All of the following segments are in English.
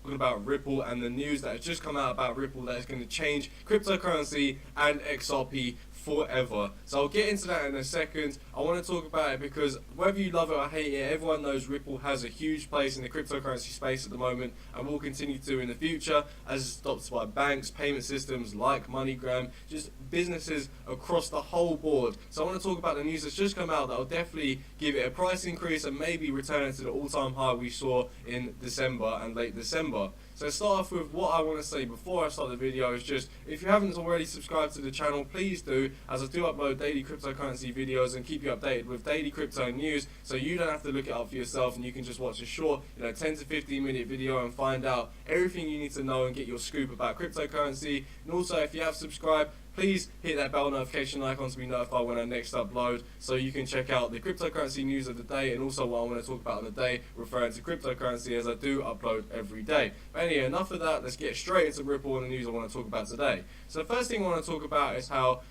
talking about Ripple and the news that has just come out about Ripple that is going to change cryptocurrency and XRP forever. So I'll get into that in a second. I want to talk about it because whether you love it or hate it, everyone knows Ripple has a huge place in the cryptocurrency space at the moment and will continue to in the future as it's adopted by banks, payment systems like MoneyGram, just businesses across the whole board. So I want to talk about the news that's just come out that will definitely give it a price increase and maybe return it to the all-time high we saw in December and late December. So to start off with, what I want to say before I start the video is just, if you haven't already subscribed to the channel, please do, as I do upload daily cryptocurrency videos and keep you updated with daily crypto news, so you don't have to look it up for yourself and you can just watch a short, 10 to 15 minute video and find out everything you need to know and get your scoop about cryptocurrency. And also, if you have subscribed, please hit that bell notification icon to be notified when I next upload, so you can check out the cryptocurrency news of the day and also what I want to talk about on the day referring to cryptocurrency, as I do upload every day. But anyway, enough of that, let's get straight into Ripple and the news I want to talk about today. So the first thing I want to talk about is how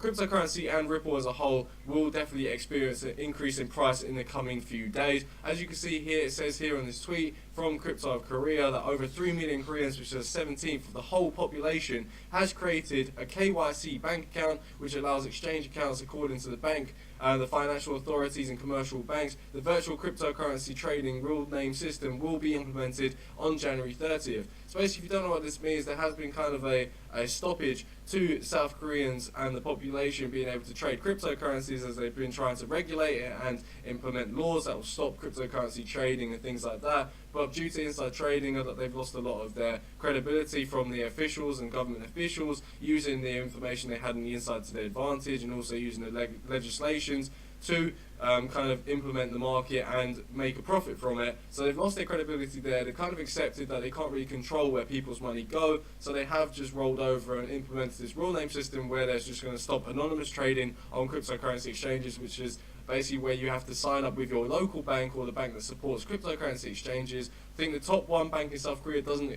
cryptocurrency and Ripple as a whole will definitely experience an increase in price in the coming few days. As you can see here, it says here on this tweet from Crypto of Korea that over 3 million Koreans, which is a 17th of the whole population, has created a KYC bank account, which allows exchange accounts according to the bank, the financial authorities and commercial banks. The virtual cryptocurrency trading real name system will be implemented on January 30th. So basically, if you don't know what this means, there has been kind of a stoppage to South Koreans and the population being able to trade cryptocurrencies as they've been trying to regulate it and implement laws that will stop cryptocurrency trading and things like that. But due to inside trading, they've lost a lot of their credibility from the officials and government officials using the information they had on the inside to their advantage, and also using the legislations to kind of implement the market and make a profit from it. So they've lost their credibility there. They've kind of accepted that they can't really control where people's money go, so they have just rolled over and implemented this real name system where they're just going to stop anonymous trading on cryptocurrency exchanges, which is basically where you have to sign up with your local bank or the bank that supports cryptocurrency exchanges. I think the top one bank in South Korea doesn't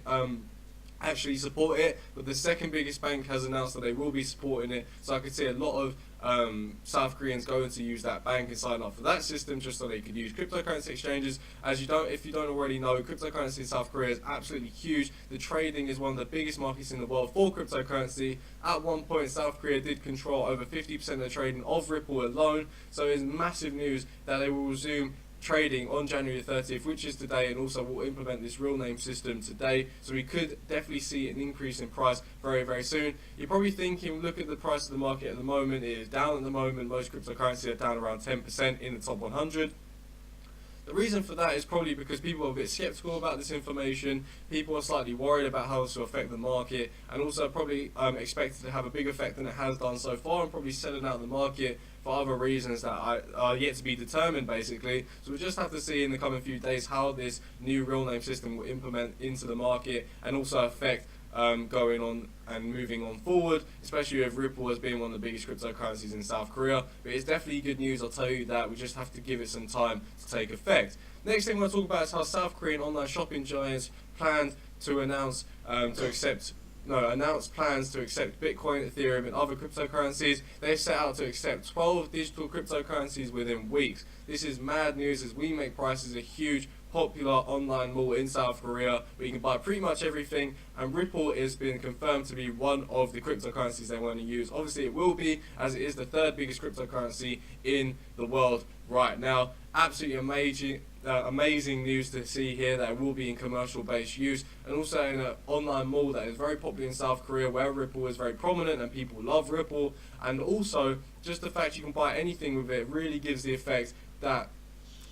actually support it, but the second biggest bank has announced that they will be supporting it. So I could see a lot of South Koreans going to use that bank and sign up for that system just so they could use cryptocurrency exchanges. If you don't already know, cryptocurrency in South Korea is absolutely huge. The trading is one of the biggest markets in the world for cryptocurrency. At one point, South Korea did control over 50% of the trading of Ripple alone. So it's massive news that they will resume trading on January 30th, which is today, and also will implement this real name system today. So we could definitely see an increase in price very, very soon. You're probably thinking, look at the price of the market at the moment. It is down at the moment. Most cryptocurrencies are down around 10% in the top 100. The reason for that is probably because people are a bit skeptical about this information. People are slightly worried about how this will affect the market, and also probably expected to have a big effect than it has done so far, and probably selling out the market for other reasons that are yet to be determined, basically. So we just have to see in the coming few days how this new real name system will implement into the market and also affect going on and moving on forward, especially with Ripple as being one of the biggest cryptocurrencies in South Korea. But it's definitely good news, I'll tell you that. We just have to give it some time to take effect. Next thing I want to talk about is how South Korean online shopping giants planned to announce plans to accept Bitcoin, Ethereum and other cryptocurrencies. They've set out to accept 12 digital cryptocurrencies within weeks. This is mad news, as We Make Prices, a huge popular online mall in South Korea where you can buy pretty much everything, and Ripple has been confirmed to be one of the cryptocurrencies they want to use. Obviously it will be, as it is the third biggest cryptocurrency in the world right now. Absolutely amazing news to see here that it will be in commercial based use, and also in an online mall that is very popular in South Korea where Ripple is very prominent and people love Ripple. And also just the fact you can buy anything with it really gives the effect that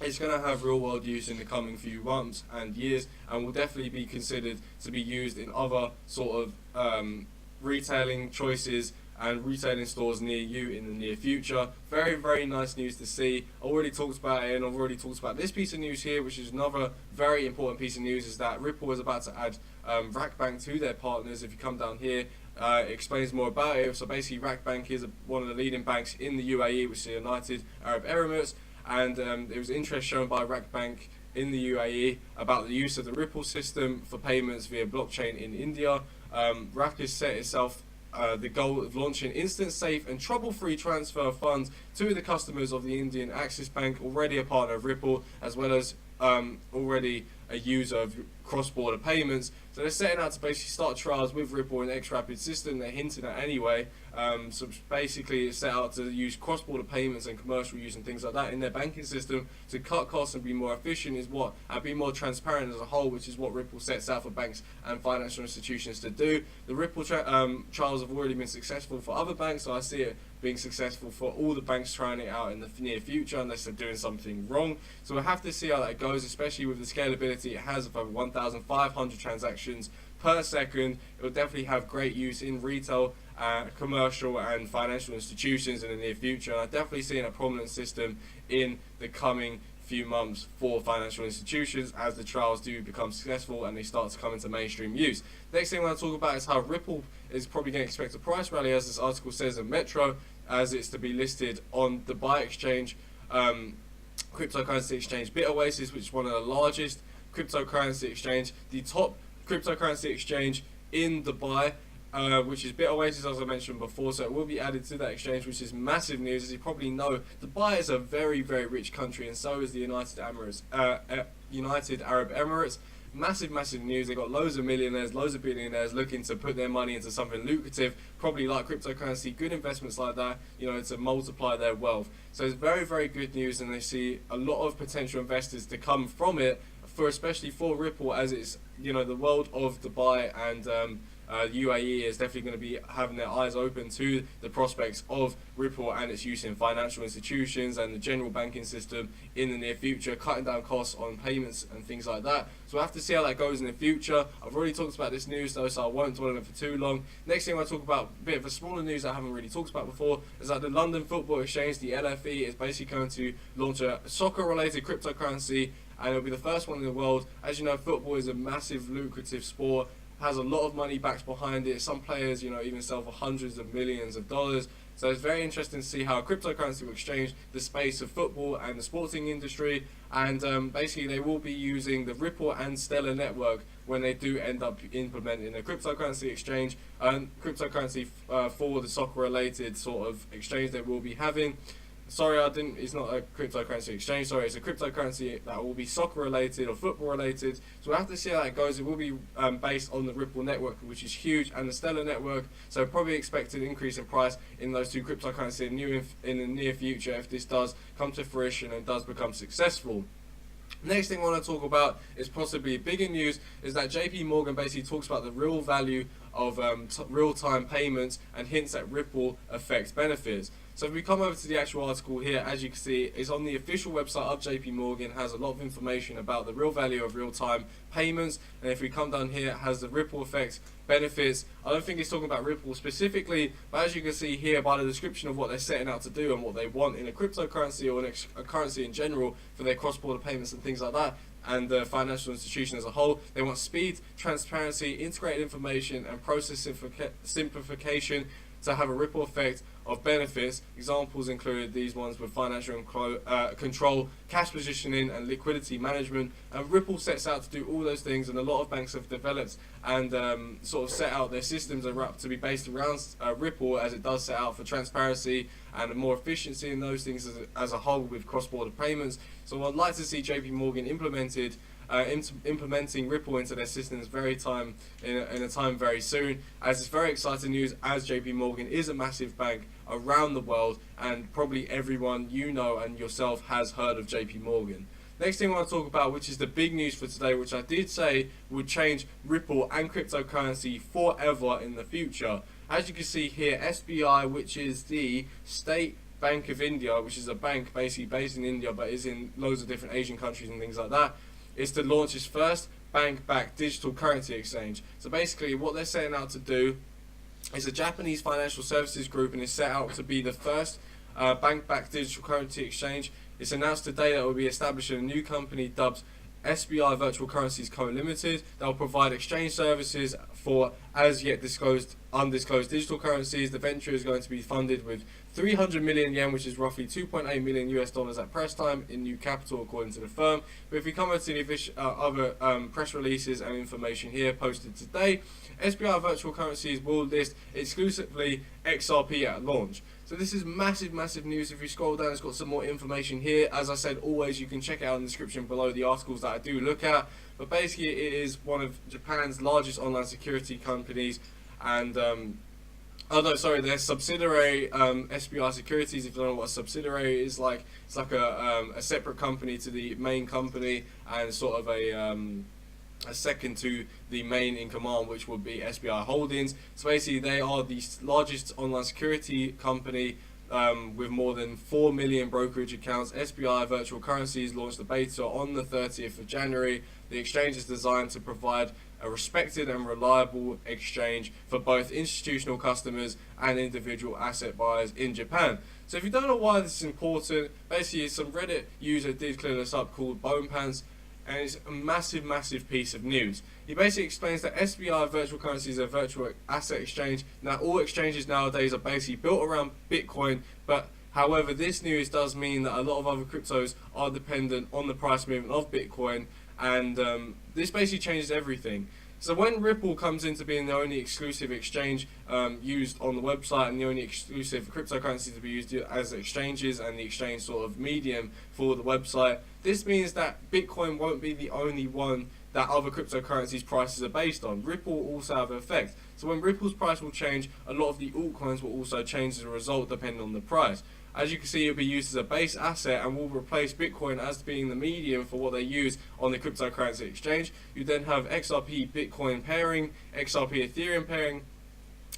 it's going to have real world use in the coming few months and years, and will definitely be considered to be used in other sort of retailing choices and retailing stores near you in the near future. Very, very nice news to see. I already talked about it, and I've already talked about this piece of news here, which is another very important piece of news, is that Ripple is about to add Rackbank to their partners. If you come down here, it explains more about it. So basically Rackbank is one of the leading banks in the UAE, which is the United Arab Emirates, and there was interest shown by Rackbank in the UAE about the use of the Ripple system for payments via blockchain in India. Rack has set itself the goal of launching instant, safe and trouble-free transfer of funds to the customers of the Indian Axis Bank, already a partner of Ripple, as well as already a user of cross-border payments. So they're setting out to basically start trials with Ripple and X-Rapid system. They're hinting at anyway. So basically it's set out to use cross-border payments and commercial use and things like that in their banking system to cut costs and be more efficient and be more transparent as a whole, which is what Ripple sets out for banks and financial institutions to do. The Ripple trials have already been successful for other banks, so I see it being successful for all the banks trying it out in the near future, unless they're doing something wrong. So we'll have to see how that goes, especially with the scalability it has of over 1,500 transactions per second. It will definitely have great use in retail, commercial and financial institutions in the near future. And I definitely see a prominent system in the coming few months for financial institutions as the trials do become successful and they start to come into mainstream use. Next thing I want to talk about is how Ripple is probably going to expect a price rally, as this article says in Metro, as it's to be listed on the Dubai exchange, cryptocurrency exchange Bitoasis, which is one of the largest cryptocurrency exchange, the top cryptocurrency exchange in Dubai, which is Bitoasis, as I mentioned before. So it will be added to that exchange, which is massive news. As you probably know, Dubai is a very, very rich country, and so is the United Arab Emirates. Massive news. They got loads of millionaires, loads of billionaires looking to put their money into something lucrative, probably like cryptocurrency, good investments like that, to multiply their wealth. So it's very, very good news, and they see a lot of potential investors to come from it, especially for Ripple, as it's, the world of Dubai and UAE is definitely going to be having their eyes open to the prospects of Ripple and its use in financial institutions and the general banking system in the near future, cutting down costs on payments and things like that. So we'll have to see how that goes in the future. I've already talked about this news though, so I won't dwell on it for too long. Next thing I want to talk about, a bit of a smaller news I haven't really talked about before, is that the London Football Exchange, the LFE, is basically going to launch a soccer-related cryptocurrency, and it'll be the first one in the world. As you know, football is a massive lucrative sport, has a lot of money backed behind it. Some players, even sell for hundreds of millions of dollars. So it's very interesting to see how cryptocurrency will exchange the space of football and the sporting industry. And basically they will be using the Ripple and Stellar network when they do end up implementing a cryptocurrency exchange and cryptocurrency for the soccer related sort of exchange they will be having. Sorry, it's not a cryptocurrency exchange, sorry, it's a cryptocurrency that will be soccer related or football related. So we'll have to see how that goes. It will be based on the Ripple network, which is huge, and the Stellar network. So probably expect an increase in price in those two cryptocurrencies in the near future if this does come to fruition and does become successful. Next thing I want to talk about is possibly bigger news, is that JP Morgan basically talks about the real value of real-time payments and hints at Ripple effect benefits. So if we come over to the actual article here, as you can see, it's on the official website of JP Morgan, has a lot of information about the real value of real-time payments. And if we come down here, it has the Ripple effect benefits. I don't think it's talking about Ripple specifically, but as you can see here by the description of what they're setting out to do and what they want in a cryptocurrency or a currency in general for their cross-border payments and things like that, and the financial institution as a whole, they want speed, transparency, integrated information, and process simplification to have a ripple effect of benefits. Examples include these ones with financial control, cash positioning, and liquidity management. And Ripple sets out to do all those things, and a lot of banks have developed and sort of set out their systems to be based around Ripple, as it does set out for transparency and more efficiency in those things as a whole with cross-border payments. So I'd like to see JP Morgan implementing Ripple into their systems in a time very soon, as it's very exciting news, as JP Morgan is a massive bank around the world, and probably everyone and yourself has heard of JP Morgan. Next thing I want to talk about, which is the big news for today, which I did say would change Ripple and cryptocurrency forever in the future. As you can see here, SBI, which is the State Bank of India, which is a bank basically based in India but is in loads of different Asian countries and things like that, is to launch its first bank-backed digital currency exchange. So basically what they're setting out to do is a Japanese financial services group, and is set out to be the first bank-backed digital currency exchange. It's announced today that it will be establishing a new company dubbed SBI Virtual Currencies Co. Limited that will provide exchange services for as yet disclosed undisclosed digital currencies. The venture is going to be funded with 300 million yen, which is roughly 2.8 million US dollars at press time in new capital, according to the firm. But if we come over to the other press releases and information here posted today, SBI Virtual Currencies will list exclusively XRP at launch. So this is massive, massive news. If you scroll down, it's got some more information here. As I said, always, you can check it out in the description below the articles that I do look at. But basically, it is one of Japan's largest online security companies, and their subsidiary, SBI Securities. If you don't know what a subsidiary is like, it's like a separate company to the main company, and sort of a second to the main in command, which would be SBI Holdings. So basically, they are the largest online security company with more than 4 million brokerage accounts. SBI Virtual Currencies launched the beta on the 30th of January. The exchange is designed to provide a respected and reliable exchange for both institutional customers and individual asset buyers in Japan. So if you don't know why this is important, basically some Reddit user did clear this up called Bone Pants, and it's a massive, massive piece of news. He basically explains that SBI Virtual Currency is a virtual asset exchange. Now, all exchanges nowadays are basically built around Bitcoin, but however, this news does mean that a lot of other cryptos are dependent on the price movement of Bitcoin, and this basically changes everything. So when Ripple comes into being the only exclusive exchange used on the website, and the only exclusive cryptocurrency to be used as exchanges and the exchange sort of medium for the website, this means that Bitcoin won't be the only one that other cryptocurrencies prices are based on. Ripple will also have an effect. So when Ripple's price will change, a lot of the altcoins will also change as a result, depending on the price. As you can see, it'll be used as a base asset and will replace Bitcoin as being the medium for what they use on the cryptocurrency exchange. You then have XRP Bitcoin pairing, XRP Ethereum pairing,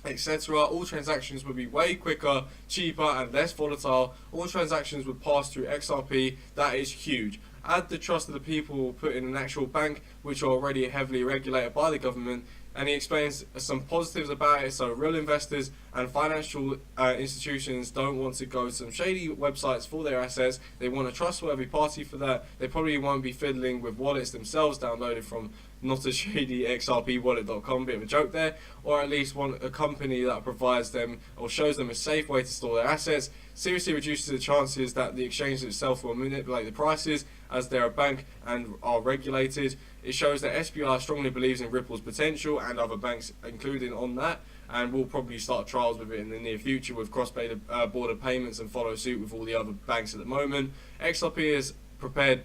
etc. All transactions would be way quicker, cheaper, and less volatile. All transactions would pass through XRP. That is huge. Add the trust of the people put in an actual bank, which are already heavily regulated by the government. And he explains some positives about it. So real investors and financial institutions don't want to go to some shady websites for their assets. They want a trustworthy party for that. They probably won't be fiddling with wallets themselves downloaded from not a shady xrpwallet.com, bit of a joke there, or at least want a company that provides them or shows them a safe way to store their assets. Seriously reduces the chances that the exchange itself will manipulate the prices, as they're a bank and are regulated. It shows that SBI strongly believes in Ripple's potential, and other banks including on that, and will probably start trials with it in the near future with cross-border payments and follow suit with all the other banks at the moment. XRP is prepared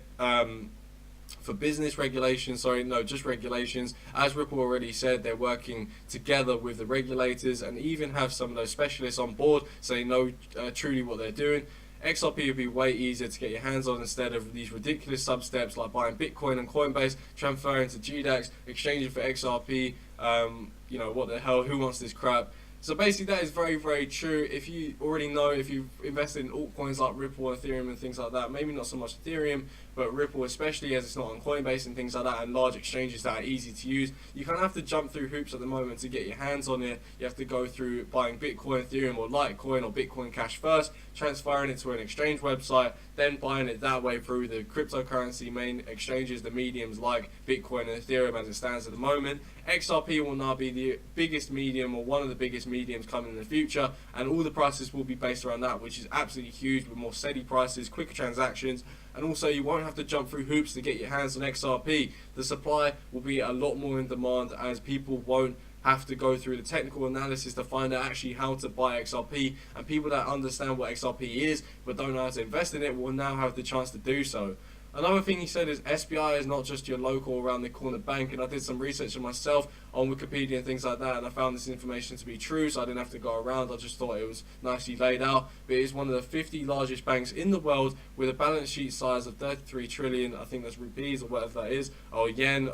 for business regulations, just regulations. As Ripple already said, they're working together with the regulators and even have some of those specialists on board so they know truly what they're doing. XRP would be way easier to get your hands on instead of these ridiculous sub-steps like buying Bitcoin and Coinbase, transferring to GDAX, exchanging for XRP. What the hell, who wants this crap? So basically that is very, very true. If you already know, if you've invested in altcoins like Ripple, Ethereum and things like that, maybe not so much Ethereum, but Ripple especially, as it's not on Coinbase and things like that, and large exchanges that are easy to use, you kind of have to jump through hoops at the moment to get your hands on it. You have to go through buying Bitcoin, Ethereum or Litecoin or Bitcoin Cash first, transferring it to an exchange website, then buying it that way through the cryptocurrency main exchanges, the mediums like Bitcoin and Ethereum as it stands at the moment. XRP will now be the biggest medium, or one of the biggest mediums coming in the future, and all the prices will be based around that, which is absolutely huge, with more steady prices, quicker transactions, and also you won't have to jump through hoops to get your hands on XRP. The supply will be a lot more in demand, as people won't have to go through the technical analysis to find out actually how to buy XRP, and people that understand what XRP is but don't know how to invest in it will now have the chance to do so. Another thing he said is SBI is not just your local around the corner bank, and I did some research on myself on Wikipedia and things like that, and I found this information to be true, so I didn't have to go around. I just thought it was nicely laid out. But it is one of the 50 largest banks in the world with a balance sheet size of 33 trillion, I think that's rupees or whatever that is, or yen.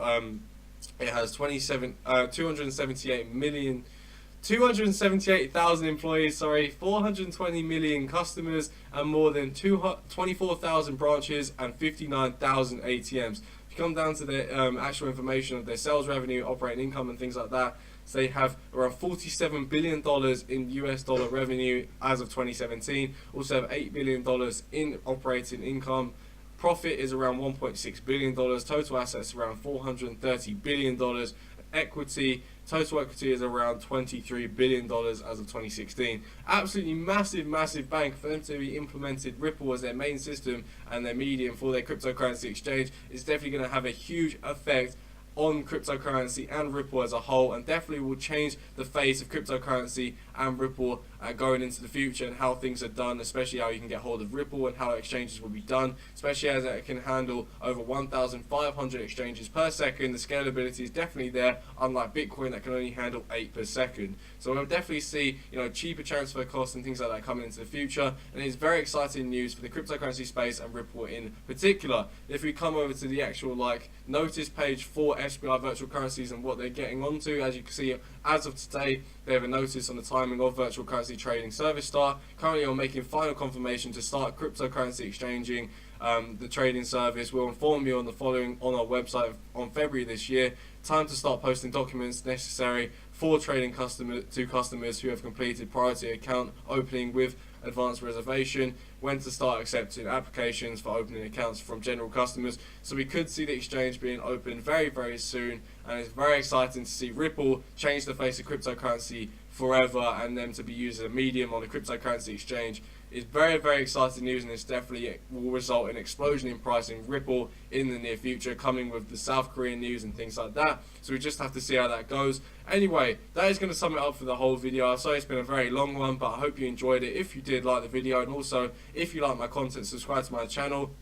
It has 278,000 employees, 420 million customers, and more than 24,000 branches and 59,000 ATMs. If you come down to the actual information of their sales revenue, operating income and things like that, so they have around $47 billion in US dollar revenue as of 2017. Also have $8 billion in operating income. Profit is around $1.6 billion. Total assets around $430 billion. total equity is around $23 billion as of 2016. Absolutely massive bank. For them to be implemented Ripple as their main system and their medium for their cryptocurrency exchange is definitely going to have a huge effect on cryptocurrency and Ripple as a whole, and definitely will change the face of cryptocurrency and Ripple going into the future, and how things are done, especially how you can get hold of Ripple and how exchanges will be done, especially as it can handle over 1,500 exchanges per second. The scalability is definitely there, unlike Bitcoin that can only handle 8 per second. So we'll definitely see, cheaper transfer costs and things like that coming into the future, and it's very exciting news for the cryptocurrency space and Ripple in particular. If we come over to the actual notice page for SBI virtual currencies and what they're getting onto, as you can see, as of today, they have a notice on the timing of virtual currency trading service start. Currently, are making final confirmation to start cryptocurrency exchanging. The trading service will inform you on the following on our website on February this year. Time to start posting documents necessary for trading to customers who have completed priority account opening with advanced reservation, when to start accepting applications for opening accounts from general customers. So we could see the exchange being opened very soon, and it's very exciting to see Ripple change the face of cryptocurrency forever and them to be used as a medium on a cryptocurrency exchange. It's very exciting news, and it's definitely will result in an explosion in pricing Ripple in the near future, coming with the South Korean news and things like that. So we just have to see how that goes. Anyway, that is going to sum it up for the whole video. I'm sorry it's been a very long one, but I hope you enjoyed it. If you did, like the video, and also if you like my content, subscribe to my channel.